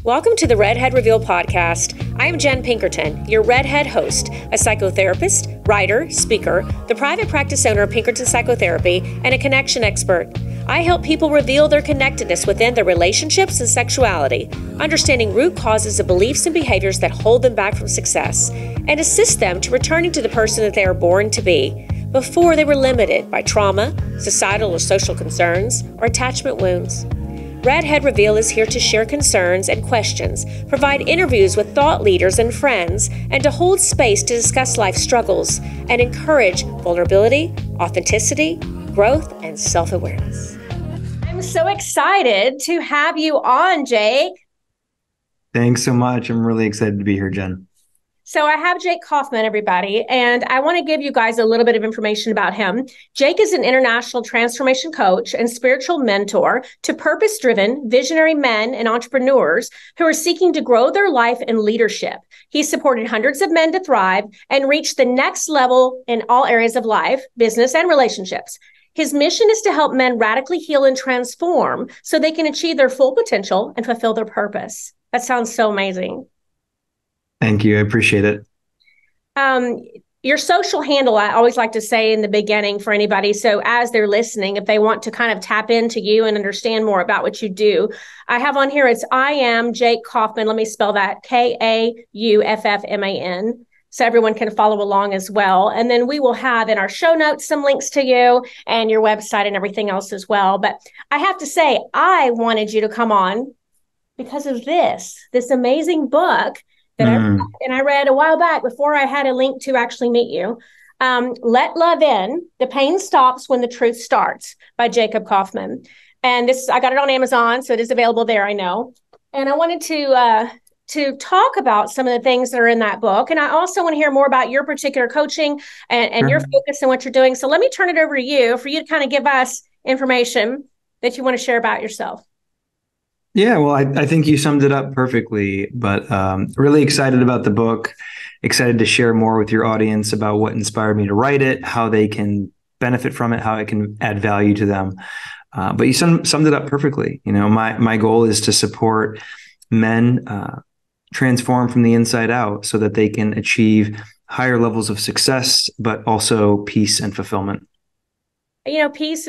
Welcome to the Redhead Reveal podcast. I am Jenn Pinkerton, your Redhead host, a psychotherapist, writer, speaker, the private practice owner of Pinkerton Psychotherapy, and a connection expert. I help people reveal their connectedness within their relationships and sexuality, understanding root causes of beliefs and behaviors that hold them back from success, and assist them to returning to the person that they are born to be before they were limited by trauma, societal or social concerns, or attachment wounds. Redhead Reveal is here to share concerns and questions, provide interviews with thought leaders and friends, and to hold space to discuss life struggles and encourage vulnerability, authenticity, growth, and self-awareness. I'm so excited to have you on, Jake. Thanks so much. I'm really excited to be here, Jen. So I have Jake Kauffman, everybody, and I want to give you guys a little bit of information about him. Jake is an international transformation coach and spiritual mentor to purpose-driven, visionary men and entrepreneurs who are seeking to grow their life and leadership. He's supported hundreds of men to thrive and reach the next level in all areas of life, business, and relationships. His mission is to help men radically heal and transform so they can achieve their full potential and fulfill their purpose. That sounds so amazing. Thank you. I appreciate it. Your social handle, I always like to say in the beginning for anybody. So as they're listening, if they want to kind of tap into you and understand more about what you do, I have on here, it's I am Jake Kauffman. Let me spell that Kauffman. So everyone can follow along as well. And then we will have in our show notes some links to you and your website and everything else as well. But I have to say, I wanted you to come on because of this amazing book that I read a while back before I had a link to actually meet you. Let Love In, The Pain Stops When the Truth Starts by Jacob Kauffman. And this, I got it on Amazon, so it is available there, I know. And I wanted to talk about some of the things that are in that book. And I also want to hear more about your particular coaching and your focus and what you're doing. So let me turn it over to you for you to kind of give us information that you want to share about yourself. Yeah, well, I think you summed it up perfectly, but really excited about the book, excited to share more with your audience about what inspired me to write it, how they can benefit from it, how it can add value to them. But you summed it up perfectly. You know, my goal is to support men transform from the inside out so that they can achieve higher levels of success, but also peace and fulfillment. You know, peace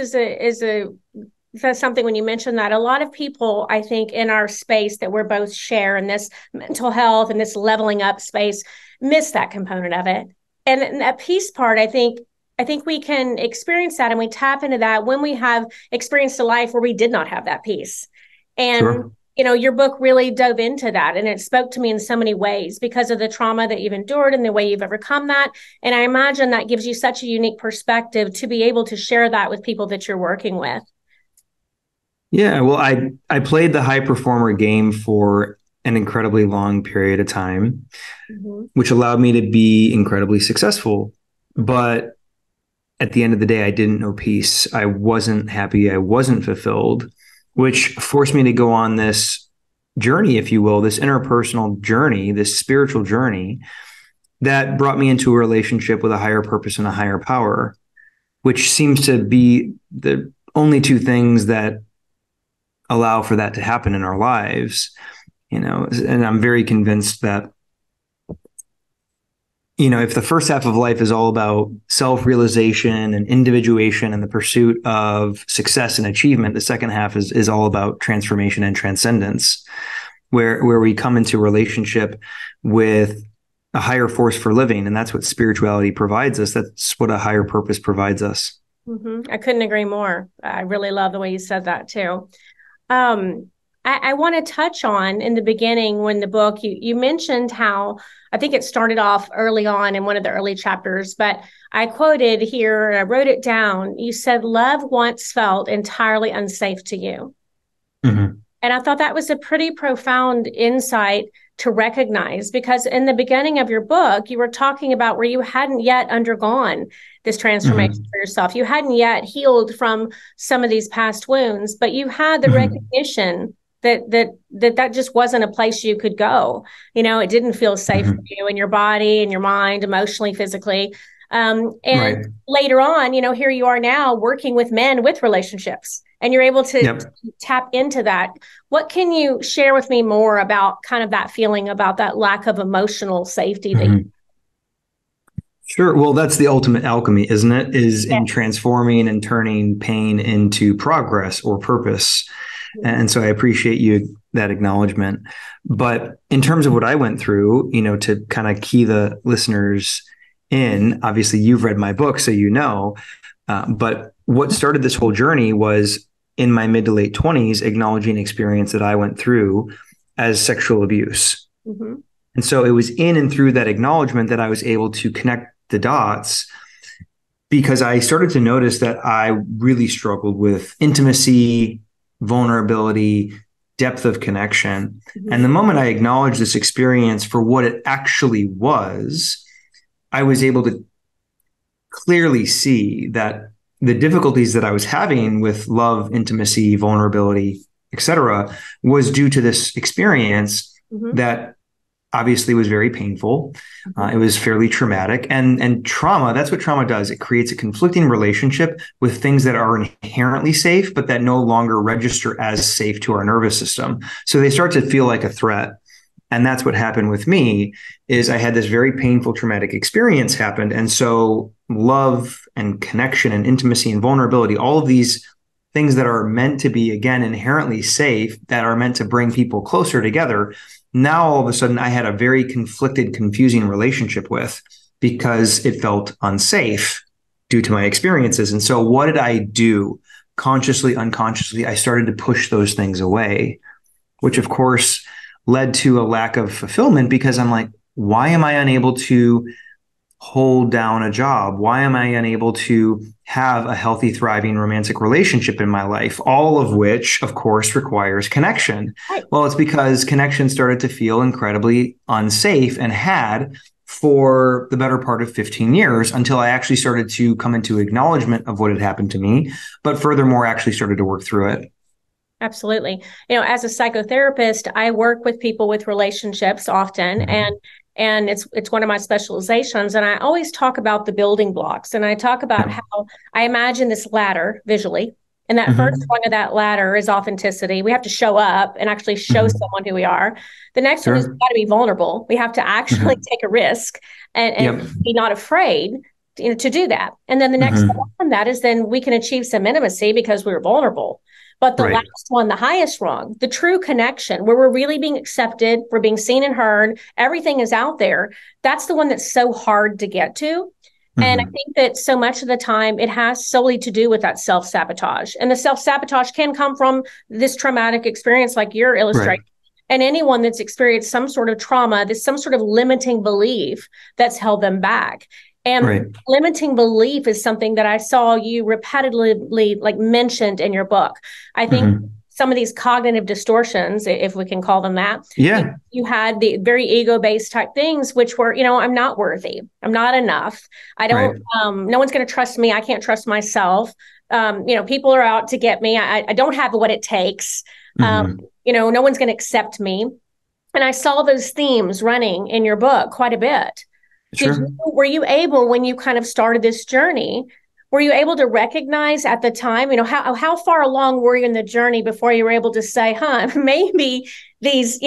that's something when you mention that, a lot of people, I think, in our space that we're both share in this mental health and this leveling up space, miss that component of it. And that peace part, I think we can experience that and we tap into that when we have experienced a life where we did not have that peace. And, Sure. You know, your book really dove into that and it spoke to me in so many ways because of the trauma that you've endured and the way you've overcome that. And I imagine that gives you such a unique perspective to be able to share that with people that you're working with. Yeah, well, I played the high performer game for an incredibly long period of time, which allowed me to be incredibly successful. But at the end of the day, I didn't know peace. I wasn't happy. I wasn't fulfilled, which forced me to go on this journey, if you will, this interpersonal journey, this spiritual journey that brought me into a relationship with a higher purpose and a higher power, which seems to be the only two things that allow for that to happen in our lives, you know. And I'm very convinced that, you know, if the first half of life is all about self-realization and individuation and the pursuit of success and achievement, the second half is all about transformation and transcendence, where we come into a relationship with a higher force for living. And that's what spirituality provides us. That's what a higher purpose provides us. I couldn't agree more. I really love the way you said that too. I want to touch on in the beginning when the book, you mentioned how, I think it started off early on in one of the early chapters, but I quoted here, and I wrote it down. You said, love once felt entirely unsafe to you. And I thought that was a pretty profound insight to recognize, because in the beginning of your book, you were talking about where you hadn't yet undergone this transformation for yourself. You hadn't yet healed from some of these past wounds, but you had the recognition that just wasn't a place you could go. You know, it didn't feel safe for you in your body and your mind, emotionally, physically. And later on, you know, here you are now working with men with relationships and you're able to Yep. tap into that. What can you share with me more about kind of that feeling about that lack of emotional safety that you? Sure. Well, that's the ultimate alchemy, isn't it? Is Yeah. in transforming and turning pain into progress or purpose. And so I appreciate you that acknowledgement. But in terms of what I went through, to kind of key the listeners in, obviously you've read my book, so you know. But what started this whole journey was in my mid to late 20s, acknowledging experience that I went through as sexual abuse. Mm-hmm. And so it was in and through that acknowledgement that I was able to connect the dots, because I started to notice that I really struggled with intimacy, vulnerability, depth of connection. Mm-hmm. And the moment I acknowledged this experience for what it actually was, I was able to clearly see that the difficulties that I was having with love, intimacy, vulnerability, etc., was due to this experience that obviously was very painful. It was fairly traumatic, and trauma. That's what trauma does. It creates a conflicting relationship with things that are inherently safe, but that no longer register as safe to our nervous system. So they start to feel like a threat. And that's what happened with me. Is I had this very painful, traumatic experience happened. And so love and connection and intimacy and vulnerability, all of these things that are meant to be, again, inherently safe, that are meant to bring people closer together, now all of a sudden I had a very conflicted, confusing relationship with, because it felt unsafe due to my experiences. And so what did I do? Consciously, unconsciously, I started to push those things away, which of course led to a lack of fulfillment, because I'm like, why am I unable to hold down a job? Why am I unable to have a healthy, thriving romantic relationship in my life? All of which, of course, requires connection. Right. Well, it's because connection started to feel incredibly unsafe, and had for the better part of 15 years, until I actually started to come into acknowledgement of what had happened to me, but furthermore, actually started to work through it. Absolutely. As a psychotherapist, I work with people with relationships often, and it's one of my specializations. And I always talk about the building blocks, and I talk about how I imagine this ladder visually. And that first rung of that ladder is authenticity. We have to show up and actually show someone who we are. The next one is we've got to be vulnerable. We have to actually take a risk and be not afraid to do that. And then the next step from that is then we can achieve some intimacy because we're vulnerable. But the last one, the highest rung, the true connection, where we're really being accepted, we're being seen and heard, everything is out there. That's the one that's so hard to get to. And I think that so much of the time it has solely to do with that self-sabotage. And the self-sabotage can come from this traumatic experience like you're illustrating. And anyone that's experienced some sort of trauma, there's some sort of limiting belief that's held them back. And limiting belief is something that I saw you repetitively mentioned in your book. I think some of these cognitive distortions, if we can call them that, you had the very ego-based type things, which were, I'm not worthy. I'm not enough. I don't, no one's going to trust me. I can't trust myself. People are out to get me. I don't have what it takes. No one's going to accept me. And I saw those themes running in your book quite a bit. Were you able, when you kind of started this journey, were you able to recognize at the time, how far along were you in the journey before you were able to say, maybe these,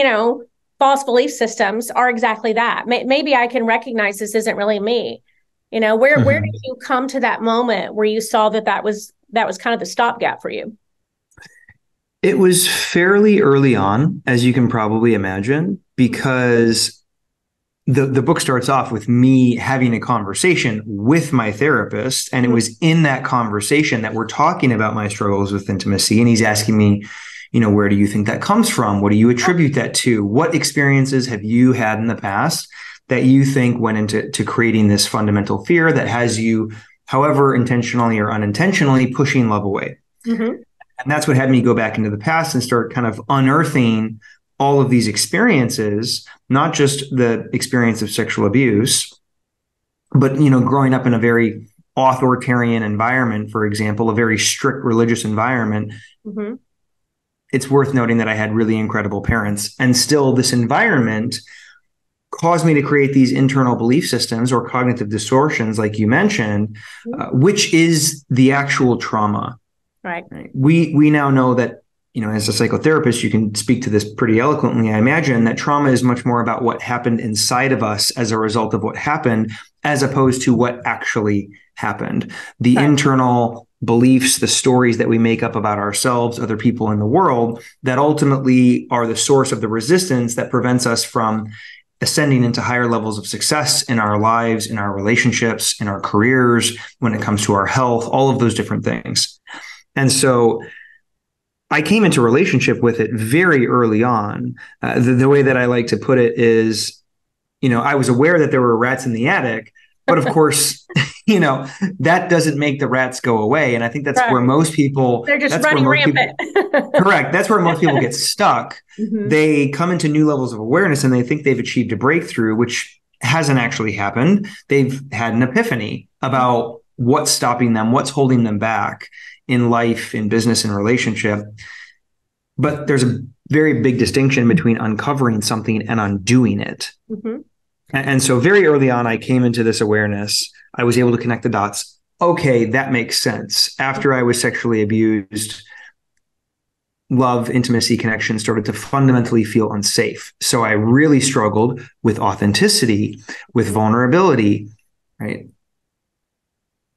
false belief systems are exactly that. Maybe I can recognize this isn't really me. Where did you come to that moment where you saw that was kind of the stopgap for you? It was fairly early on, as you can probably imagine, because the book starts off with me having a conversation with my therapist. And it was in that conversation that we're talking about my struggles with intimacy. And he's asking me, where do you think that comes from? What do you attribute that to? What experiences have you had in the past that you think went into creating this fundamental fear that has you, however intentionally or unintentionally, pushing love away? And that's what had me go back into the past and start kind of unearthing all of these experiences, not just the experience of sexual abuse, but, growing up in a very authoritarian environment, for example, a very strict religious environment. It's worth noting that I had really incredible parents, and still this environment caused me to create these internal belief systems or cognitive distortions, like you mentioned, which is the actual trauma. Right. Right? We now know that, as a psychotherapist, you can speak to this pretty eloquently. I imagine that trauma is much more about what happened inside of us as a result of what happened, as opposed to what actually happened. The internal beliefs, the stories that we make up about ourselves, other people in the world, that ultimately are the source of the resistance that prevents us from ascending into higher levels of success in our lives, in our relationships, in our careers, when it comes to our health, all of those different things. And so I came into relationship with it very early on. The way that I like to put it is, I was aware that there were rats in the attic, but of course, that doesn't make the rats go away. And I think that's where most people, they're just running rampant. Correct. That's where most people get stuck. Mm-hmm. They come into new levels of awareness and they think they've achieved a breakthrough, which hasn't actually happened. They've had an epiphany about what's stopping them, what's holding them back in life, in business, in relationship. But there's a very big distinction between uncovering something and undoing it. Mm-hmm. And so very early on, I came into this awareness. I was able to connect the dots. Okay, that makes sense. After I was sexually abused, love, intimacy, connection started to fundamentally feel unsafe. So I really struggled with authenticity, with vulnerability, right?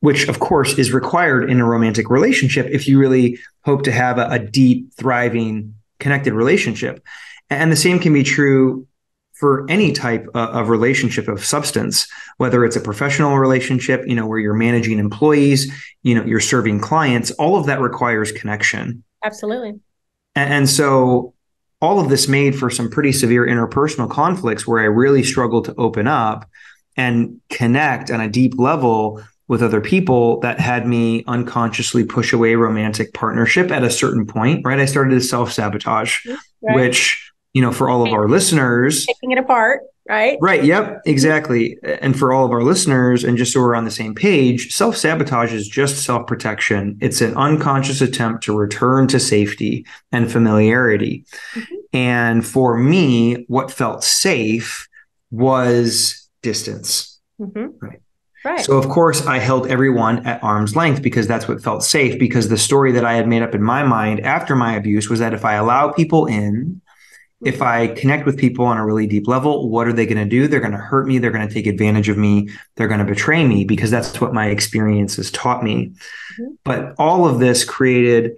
Which, of course, is required in a romantic relationship if you really hope to have a deep, thriving, connected relationship. And the same can be true for any type of relationship of substance, whether it's a professional relationship, where you're managing employees, you're serving clients, all of that requires connection. Absolutely. And so all of this made for some pretty severe interpersonal conflicts where I really struggled to open up and connect on a deep level with other people that had me unconsciously push away romantic partnership at a certain point, right? I started to self-sabotage, which, for all of our listeners, taking it apart, right? Right. Yep. Exactly. And for all of our listeners, and just so we're on the same page, self-sabotage is just self-protection. It's an unconscious attempt to return to safety and familiarity. Mm-hmm. And for me, what felt safe was distance. Mm-hmm. Right. Right. So, of course, I held everyone at arm's length because that's what felt safe, because the story that I had made up in my mind after my abuse was that if I allow people in, if I connect with people on a really deep level, what are they going to do? They're going to hurt me. They're going to take advantage of me. They're going to betray me, because that's what my experience has taught me. Mm-hmm. But all of this created,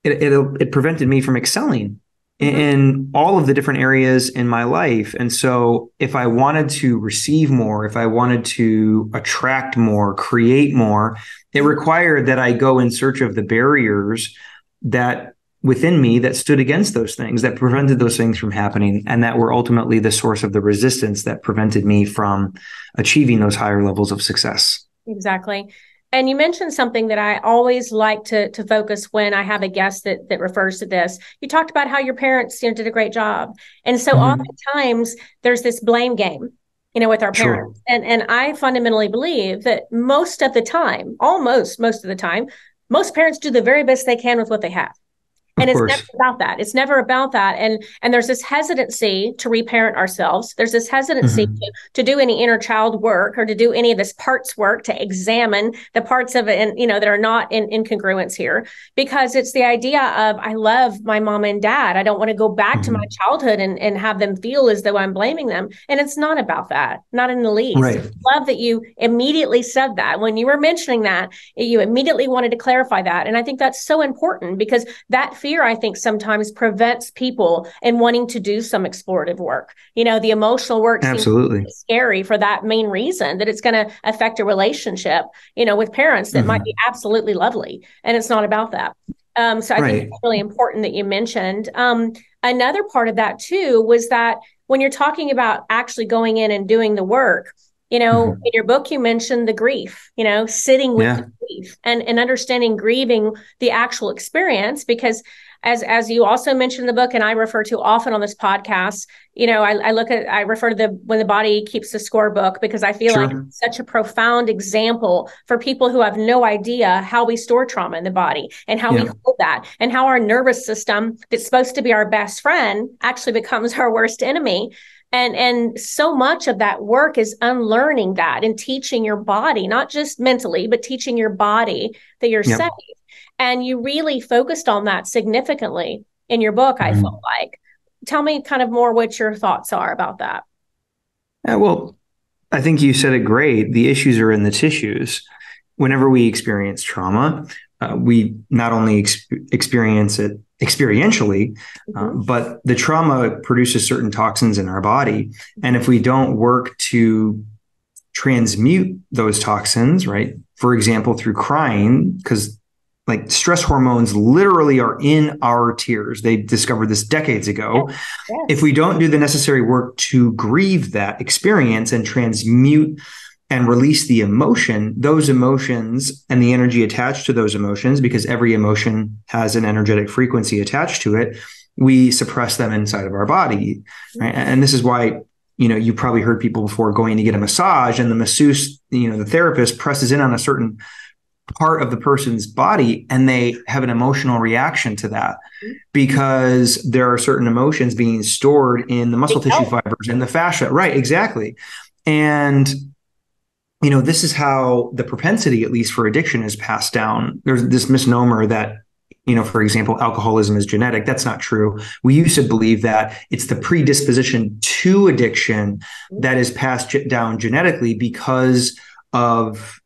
it prevented me from excelling in all of the different areas in my life. And so if I wanted to receive more, if I wanted to attract more, create more, it required that I go in search of the barriers that within me that stood against those things, that prevented those things from happening, and that were ultimately the source of the resistance that prevented me from achieving those higher levels of success. Exactly. And you mentioned something that I always like to focus when I have a guest that refers to this. You talked about how your parents, did a great job. And so oftentimes there's this blame game, with our parents. Sure. And I fundamentally believe that most of the time, almost most of the time, most parents do the very best they can with what they have. And it's never about that. It's never about that. And there's this hesitancy to reparent ourselves. There's this hesitancy to do any inner child work, or to do any of this parts work, to examine the parts of it, and that are not in incongruence here, because it's the idea of, I love my mom and dad. I don't want to go back to my childhood and have them feel as though I'm blaming them. And it's not about that, not in the least. Right. I love that you immediately said that. When you were mentioning that, you immediately wanted to clarify that. And I think that's so important, because that fear, I think, sometimes prevents people in wanting to do some explorative work. The emotional work Absolutely seems scary for that main reason, that it's going to affect a relationship, with parents that might be absolutely lovely. And it's not about that. So I think it's really important that you mentioned. Another part of that too was that when you're talking about actually going in and doing the work, in your book, you mentioned the grief, sitting with the grief and understanding grieving the actual experience, because as you also mentioned in the book, and I refer to often on this podcast, I refer to the When the Body Keeps the Score book, because I feel like it's such a profound example for people who have no idea how we store trauma in the body, and how we hold that, and how our nervous system, that's supposed to be our best friend, actually becomes our worst enemy. And so much of that work is unlearning that and teaching your body, not just mentally, but teaching your body that you're safe. And you really focused on that significantly in your book, I felt like. Tell me kind of more what your thoughts are about that. Yeah, well, I think you said it great. The issues are in the tissues. Whenever we experience trauma, we not only experience it experientially, but the trauma produces certain toxins in our body. And if we don't work to transmute those toxins, right? For example, through crying, because like stress hormones literally are in our tears. They discovered this decades ago. Yes. If we don't do the necessary work to grieve that experience and transmute and release the emotion, those emotions and the energy attached to those emotions, because every emotion has an energetic frequency attached to it, we suppress them inside of our body. Right? And this is why, you probably heard people before going to get a massage, and the masseuse, the therapist presses in on a certain part of the person's body and they have an emotional reaction to that because there are certain emotions being stored in the muscle tissue fibers and the fascia. Right, exactly. And this is how the propensity, at least for addiction, is passed down. There's this misnomer that, for example, alcoholism is genetic. That's not true. We used to believe that it's the predisposition to addiction that is passed down genetically because of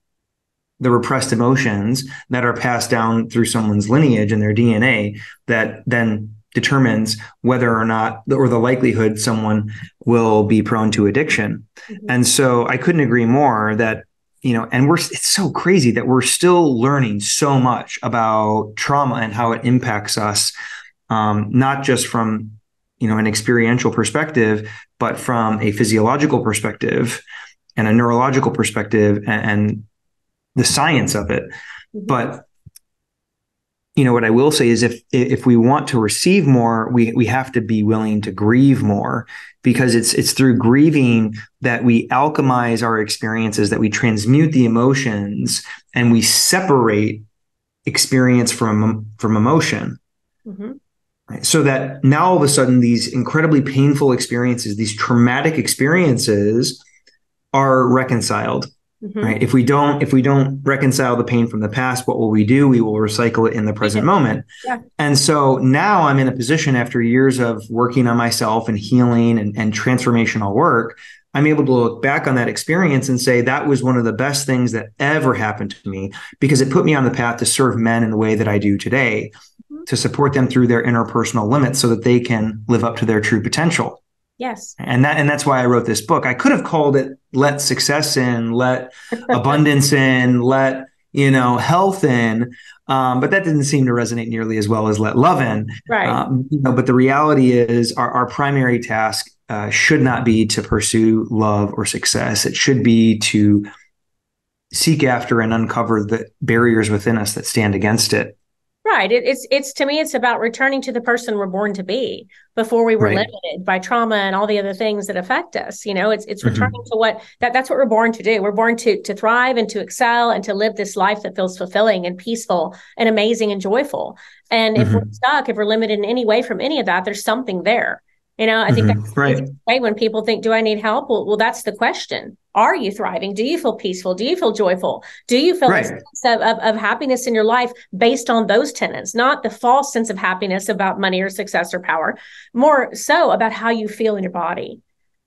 the repressed emotions that are passed down through someone's lineage and their DNA that then determines whether or not, or the likelihood someone will be prone to addiction. And so I couldn't agree more that, and it's so crazy that we're still learning so much about trauma and how it impacts us, not just from, an experiential perspective, but from a physiological perspective and a neurological perspective and the science of it. But what I will say is if we want to receive more, we have to be willing to grieve more, because it's through grieving that we alchemize our experiences, that we transmute the emotions, and we separate experience from emotion. Right? So that now all of a sudden these incredibly painful experiences, these traumatic experiences, are reconciled. Right? If we don't reconcile the pain from the past, what will we do? We will recycle it in the present moment. Yeah. And so now I'm in a position, after years of working on myself and healing and transformational work, I'm able to look back on that experience and say that was one of the best things that ever happened to me, because it put me on the path to serve men in the way that I do today, to support them through their interpersonal limits so that they can live up to their true potential. Yes. And that's why I wrote this book. I could have called it Let Success In, Let Abundance In, Let, health in. But that didn't seem to resonate nearly as well as Let Love In. Right. But the reality is our primary task should not be to pursue love or success. It should be to seek after and uncover the barriers within us that stand against it. Right. It's to me, it's about returning to the person we're born to be before we were limited by trauma and all the other things that affect us. It's returning to that's what we're born to do. We're born to thrive and to excel and to live this life that feels fulfilling and peaceful and amazing and joyful. And if we're stuck, if we're limited in any way from any of that, there's something there. I think that's right. When people think, do I need help? Well, that's the question. Are you thriving? Do you feel peaceful? Do you feel joyful? Do you feel a sense of happiness in your life based on those tenets, not the false sense of happiness about money or success or power, more so about how you feel in your body?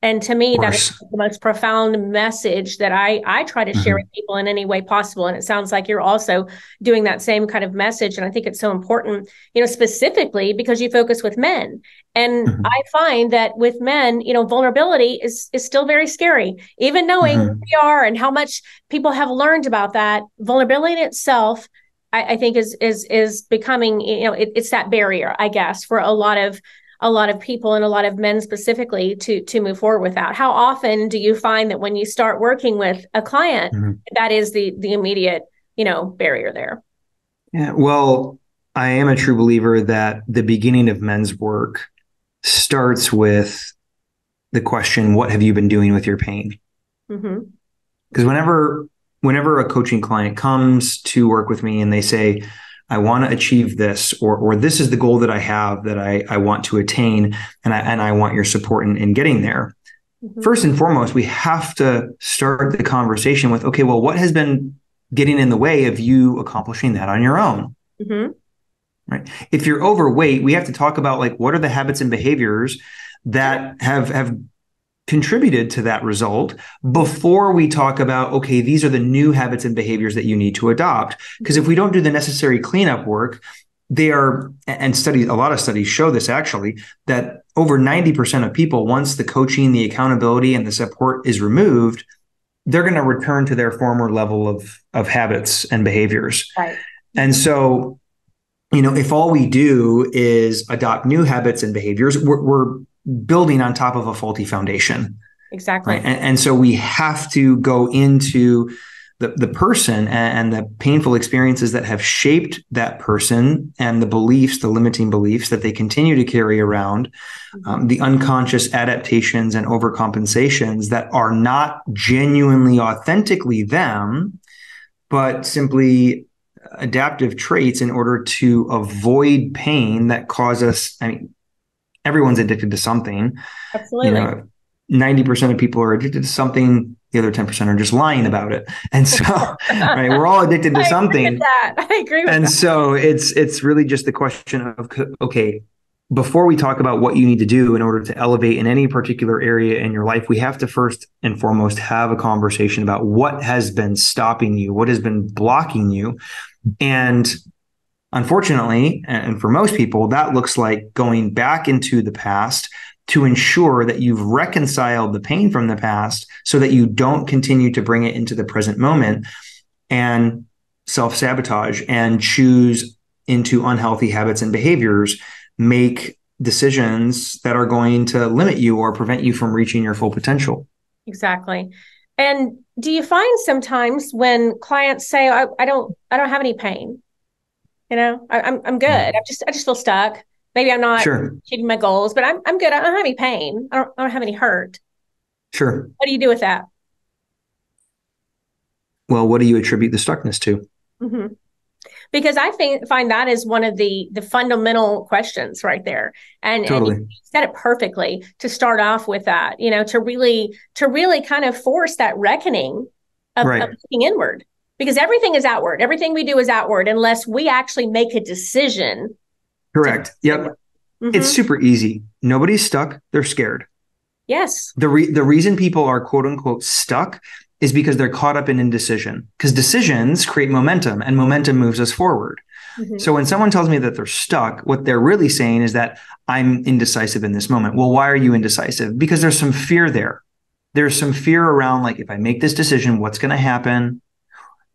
And to me, that is the most profound message that I try to share with people in any way possible. And it sounds like you're also doing that same kind of message. And I think it's so important, specifically because you focus with men. And I find that with men, vulnerability is still very scary. Even knowing who we are and how much people have learned about that, vulnerability in itself, I think is becoming, it's that barrier, I guess, for a lot of people and a lot of men specifically to move forward with that. How often do you find that when you start working with a client, that is the immediate, barrier there? Yeah, well, I am a true believer that the beginning of men's work starts with the question, what have you been doing with your pain? Because whenever a coaching client comes to work with me and they say, I want to achieve this, or this is the goal that I have that I want to attain, and I want your support in getting there. First and foremost, we have to start the conversation with, okay, well, what has been getting in the way of you accomplishing that on your own? Mm-hmm. Right. If you're overweight, we have to talk about like what are the habits and behaviors that have contributed to that result before we talk about, okay, these are the new habits and behaviors that you need to adopt. Because if we don't do the necessary cleanup work, they are, and studies, a lot of studies show this actually, that over 90% of people, once the coaching, the accountability, and the support is removed, they're going to return to their former level of habits and behaviors. Right. And so, if all we do is adopt new habits and behaviors, we're building on top of a faulty foundation. Exactly. Right? And so we have to go into the person and the painful experiences that have shaped that person and the beliefs, the limiting beliefs that they continue to carry around, the unconscious adaptations and overcompensations that are not genuinely, authentically them, but simply adaptive traits in order to avoid pain that cause us. I mean, everyone's addicted to something. Absolutely. 90% of people are addicted to something. The other 10% are just lying about it. And so, right, we're all addicted to something. I agree with that. And so it's really just the question of, okay, before we talk about what you need to do in order to elevate in any particular area in your life, we have to first and foremost have a conversation about what has been stopping you, what has been blocking you. And unfortunately, and for most people, that looks like going back into the past to ensure that you've reconciled the pain from the past so that you don't continue to bring it into the present moment and self-sabotage and choose into unhealthy habits and behaviors, make decisions that are going to limit you or prevent you from reaching your full potential. Exactly. And do you find sometimes when clients say, I don't have any pain, I'm good. I just feel stuck. Maybe I'm not achieving my goals, but I'm good. I don't have any pain. I don't have any hurt. Sure. What do you do with that? Well, what do you attribute the stuckness to? Mm-hmm. Because I find that is one of the fundamental questions right there. And you said it perfectly to start off with that, to really kind of force that reckoning of looking inward, because everything is outward. Everything we do is outward unless we actually make a decision. Correct. Yep. Mm-hmm. It's super easy. Nobody's stuck. They're scared. Yes. The reason people are quote unquote stuck is because they're caught up in indecision, because decisions create momentum and momentum moves us forward. Mm-hmm. So when someone tells me that they're stuck, what they're really saying is that I'm indecisive in this moment. Well, why are you indecisive? Because there's some fear there. There's some fear around, like, if I make this decision, what's going to happen?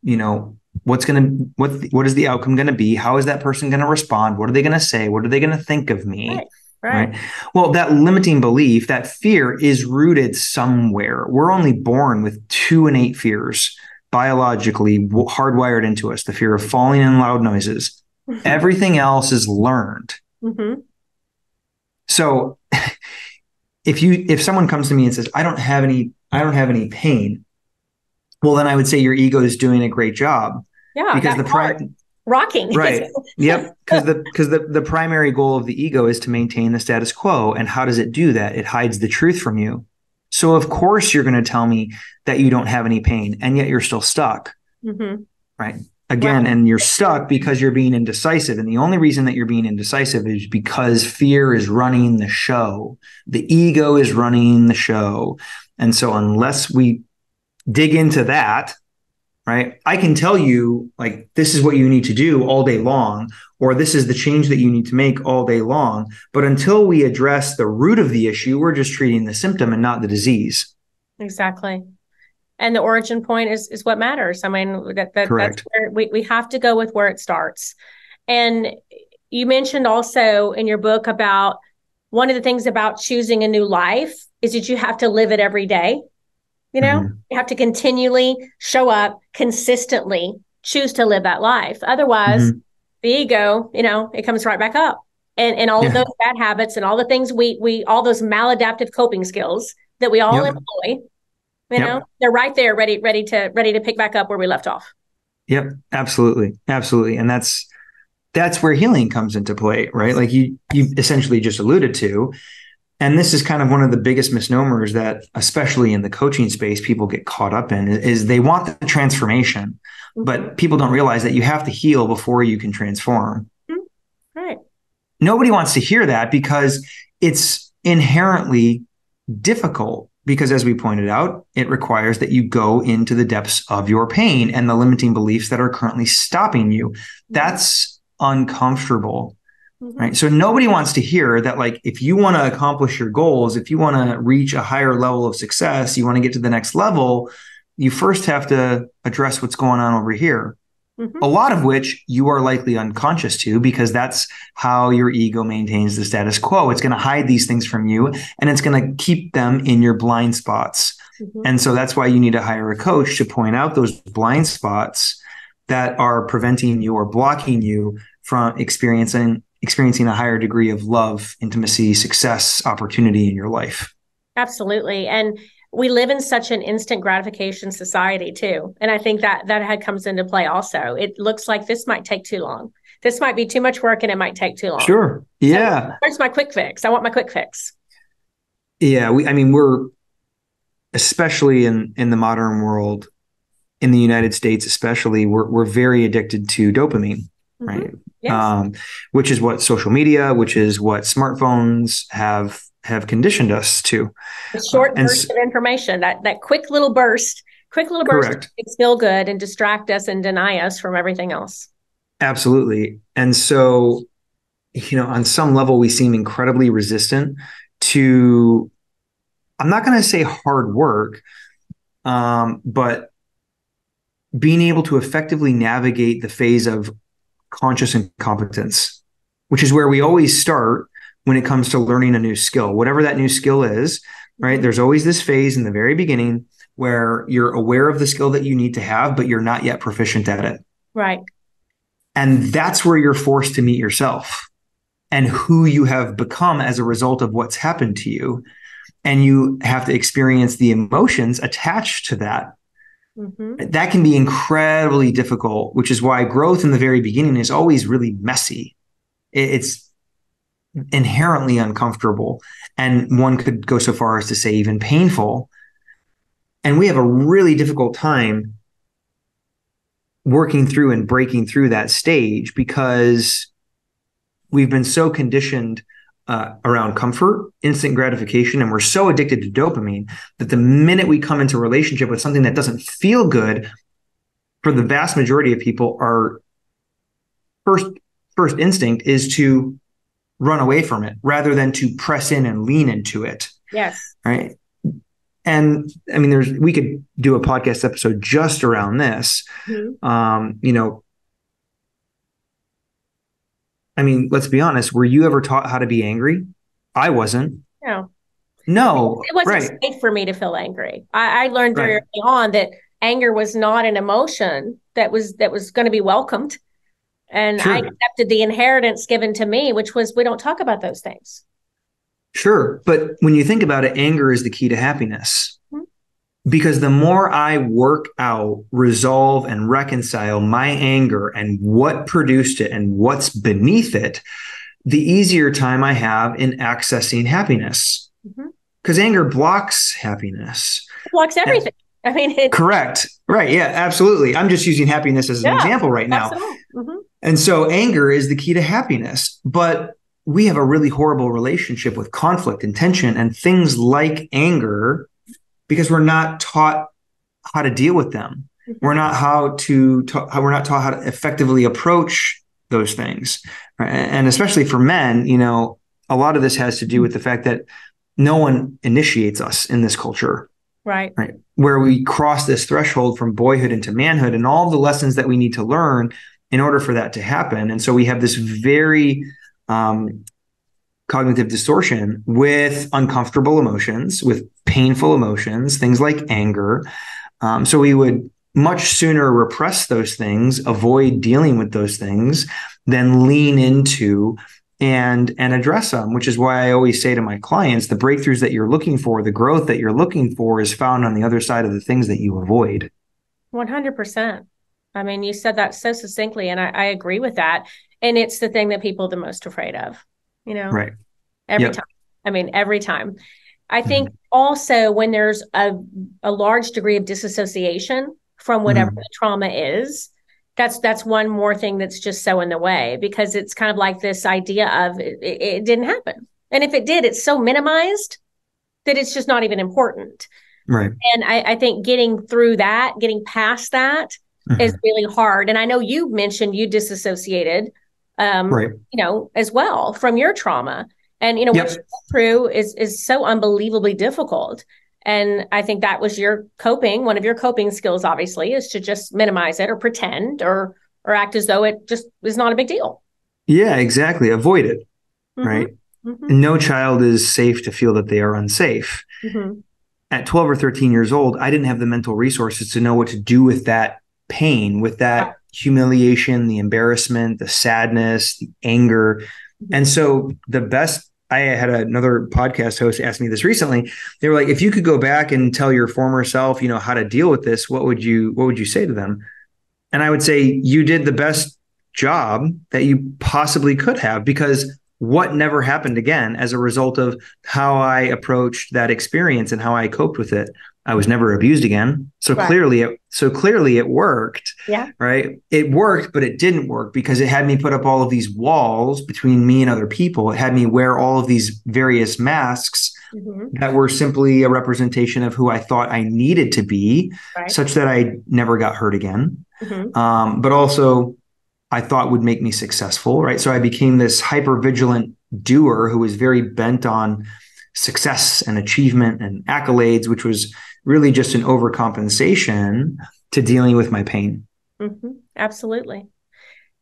What is the outcome going to be? How is that person going to respond? What are they going to say? What are they going to think of me? Right. Well, that limiting belief, that fear is rooted somewhere. We're only born with 2 innate fears, biologically hardwired into us: the fear of falling in loud noises. Mm-hmm. Everything else is learned. Mm-hmm. So if someone comes to me and says, I don't have any pain, well, then I would say your ego is doing a great job. Yeah, because rocking. Right. Yep. Because the primary goal of the ego is to maintain the status quo. And how does it do that? It hides the truth from you. So of course you're going to tell me that you don't have any pain, and yet you're still stuck. Mm-hmm. Right. Again, and you're stuck because you're being indecisive. And the only reason that you're being indecisive is because fear is running the show. The ego is running the show. And so unless we dig into that, right, I can tell you, like, this is what you need to do all day long, or this is the change that you need to make all day long. But until we address the root of the issue, we're just treating the symptom and not the disease. Exactly. And the origin point is what matters. I mean, that's where we have to go with where it starts. And you mentioned also in your book about one of the things about choosing a new life is that you have to live it every day. You have to continually show up, consistently choose to live that life. Otherwise, the ego, it comes right back up. And all of those bad habits and all the things we all those maladaptive coping skills that we all employ, they're right there ready to pick back up where we left off. Yep, absolutely. Absolutely. And that's where healing comes into play, right? Like you essentially just alluded to. And this is kind of one of the biggest misnomers that, especially in the coaching space, people get caught up in, is they want the transformation, but people don't realize that you have to heal before you can transform. Right. Nobody wants to hear that because it's inherently difficult, because as we pointed out, it requires that you go into the depths of your pain and the limiting beliefs that are currently stopping you. That's uncomfortable. Right. So nobody wants to hear that, like, if you want to accomplish your goals, if you want to reach a higher level of success, you want to get to the next level, you first have to address what's going on over here. A lot of which you are likely unconscious to, because that's how your ego maintains the status quo. It's going to hide these things from you, and it's going to keep them in your blind spots. And so that's why you need to hire a coach to point out those blind spots that are preventing you or blocking you from experiencing a higher degree of love, intimacy, success, opportunity in your life. Absolutely. And we live in such an instant gratification society too. And I think that comes into play also. It looks like this might take too long. This might be too much work and it might take too long. Sure. Yeah. So where's my quick fix? I want my quick fix. Yeah. We're especially in the modern world, in the United States, especially, we're very addicted to dopamine, right? Yes. Which is what social media, which is what smartphones have conditioned us to. A short burst of information, that quick little burst correct. Makes feel good and distract us and deny us from everything else. Absolutely. And so, on some level, we seem incredibly resistant to, I'm not going to say hard work, but being able to effectively navigate the phase of conscious incompetence, which is where we always start when it comes to learning a new skill, whatever that new skill is, right? There's always this phase in the very beginning where you're aware of the skill that you need to have, but you're not yet proficient at it. Right. And that's where you're forced to meet yourself and who you have become as a result of what's happened to you. And you have to experience the emotions attached to that. That can be incredibly difficult, which is why growth in the very beginning is always really messy. It's inherently uncomfortable. And one could go so far as to say even painful. And we have a really difficult time working through and breaking through that stage because we've been so conditioned around comfort, instant gratification, and we're so addicted to dopamine that the minute we come into a relationship with something that doesn't feel good, for the vast majority of people, our first instinct is to run away from it rather than to press in and lean into it. Yes. Right. And we could do a podcast episode just around this. Let's be honest. Were you ever taught how to be angry? I wasn't. No. It wasn't safe for me to feel angry. I learned very early on that anger was not an emotion that was going to be welcomed. And I accepted the inheritance given to me, which was, we don't talk about those things. Sure. But when you think about it, anger is the key to happiness. Because the more I work out, resolve, and reconcile my anger and what produced it and what's beneath it, the easier time I have in accessing happiness. Because anger blocks happiness. It blocks everything. Correct. Right. Yeah, absolutely. I'm just using happiness as an example right now. And so anger is the key to happiness. But we have a really horrible relationship with conflict and tension and things like anger because we're not taught how to deal with them. We're not we're not taught how to effectively approach those things. Right? And especially for men, a lot of this has to do with the fact that no one initiates us in this culture. Right. Where we cross this threshold from boyhood into manhood and all the lessons that we need to learn in order for that to happen. And so we have this very cognitive distortion with uncomfortable emotions, with painful emotions, things like anger. So we would much sooner repress those things, avoid dealing with those things, than lean into and address them, which is why I always say to my clients, the breakthroughs that you're looking for, the growth that you're looking for is found on the other side of the things that you avoid. 100%. You said that so succinctly, and I agree with that. And it's the thing that people are the most afraid of, Right. Every time. I mean, every time. I think Mhm. also when there's a large degree of disassociation from whatever Mhm. the trauma is, that's one more thing that's just so in the way, because it's kind of like this idea of it didn't happen. And if it did, it's so minimized that it's just not even important. Right. And I think getting through that, getting past that is Mhm. really hard. And I know you mentioned you disassociated, Right. as well from your trauma. And, what you Yep. went through is so unbelievably difficult. And I think that was one of your coping skills, obviously, is to just minimize it or pretend or act as though it just is not a big deal. Yeah, exactly. Avoid it. Mm-hmm. Right. Mm-hmm. No child is safe to feel that they are unsafe. Mm-hmm. At 12 or 13 years old, I didn't have the mental resources to know what to do with that pain, with Right. that humiliation, the embarrassment, the sadness, the anger. Mm-hmm. And so I had another podcast host ask me this recently. They were like, if you could go back and tell your former self, how to deal with this, what would you say to them? And I would say you did the best job that you possibly could have, because what never happened again as a result of how I approached that experience and how I coped with it. I was never abused again. So Right. clearly it worked, Yeah. right? It worked, but it didn't work because it had me put up all of these walls between me and other people. It had me wear all of these various masks Mm-hmm. that were simply a representation of who I thought I needed to be, Right. such that I never got hurt again. Mm-hmm. But also I thought would make me successful, right? So I became this hyper vigilant doer who was very bent on success and achievement and accolades, which was really just an overcompensation to dealing with my pain. Mm-hmm. Absolutely.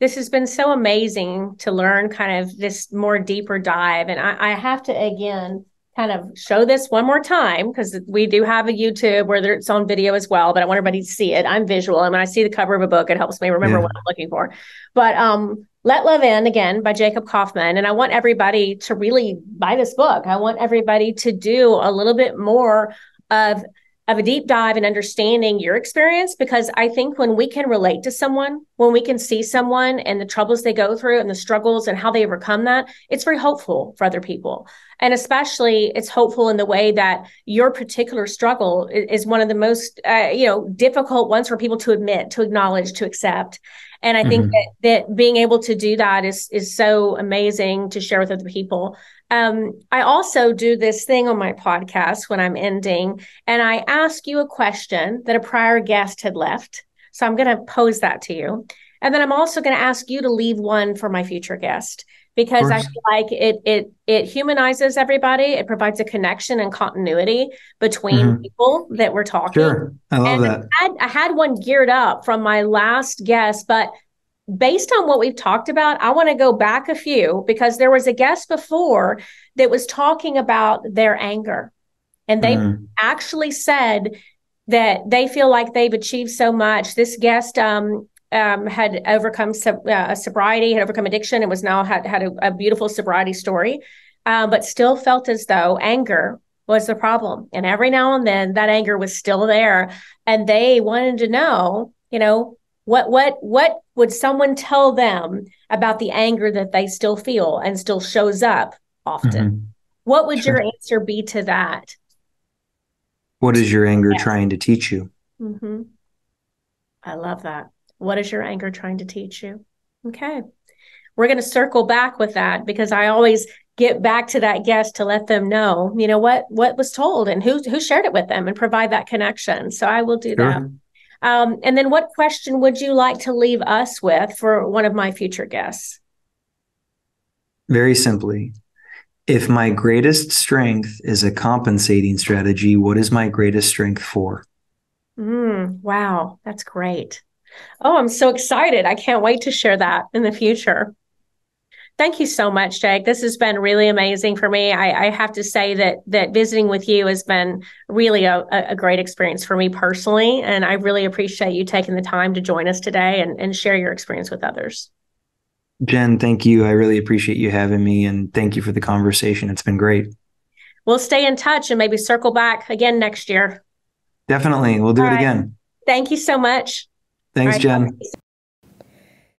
This has been so amazing to learn kind of this more deeper dive. And I have to, again, kind of show this one more time, because we do have a YouTube where it's on video as well, but I want everybody to see it. I'm visual. And when I see the cover of a book, it helps me remember Yeah. what I'm looking for. But Let Love In, again, by Jacob Kauffman. And I want everybody to really buy this book. I want everybody to do a little bit more of a deep dive in understanding your experience, because I think when we can relate to someone, when we can see someone and the troubles they go through and the struggles and how they overcome that, it's very hopeful for other people. And especially it's hopeful in the way that your particular struggle is one of the most, difficult ones for people to admit, to acknowledge, to accept. And I think Mm-hmm. that being able to do that is so amazing to share with other people. I also do this thing on my podcast when I'm ending, and I ask you a question that a prior guest had left. So I'm going to pose that to you. And then I'm also going to ask you to leave one for my future guest, Of because I course. feel like it humanizes everybody. It provides a connection and continuity between Mm-hmm. people that we're talking. Sure. I love And that. I had one geared up from my last guest, but based on what we've talked about, I want to go back a few, because there was a guest before that was talking about their anger. And they Mm-hmm. actually said that they feel like they've achieved so much. This guest had overcome sobriety, had overcome addiction, and was now had a beautiful sobriety story, but still felt as though anger was the problem. And every now and then that anger was still there. And they wanted to know, what would someone tell them about the anger that they still feel and still shows up often? Mm-hmm. What would your Sure. answer be to that? What is your anger Yes. trying to teach you? Mm-hmm. I love that. What is your anger trying to teach you? Okay. We're going to circle back with that, because I always get back to that guest to let them know, what was told and who shared it with them, and provide that connection. So I will do that. Sure. And then what question would you like to leave us with for one of my future guests? Very simply, if my greatest strength is a compensating strategy, what is my greatest strength for? Wow, that's great. Oh, I'm so excited. I can't wait to share that in the future. Thank you so much, Jake. This has been really amazing for me. I have to say that visiting with you has been really a great experience for me personally. And I really appreciate you taking the time to join us today and share your experience with others. Jenn, thank you. I really appreciate you having me, and thank you for the conversation. It's been great. We'll stay in touch and maybe circle back again next year. Definitely. We'll do All it right. again. Thank you so much. All Thanks, right. Jenn.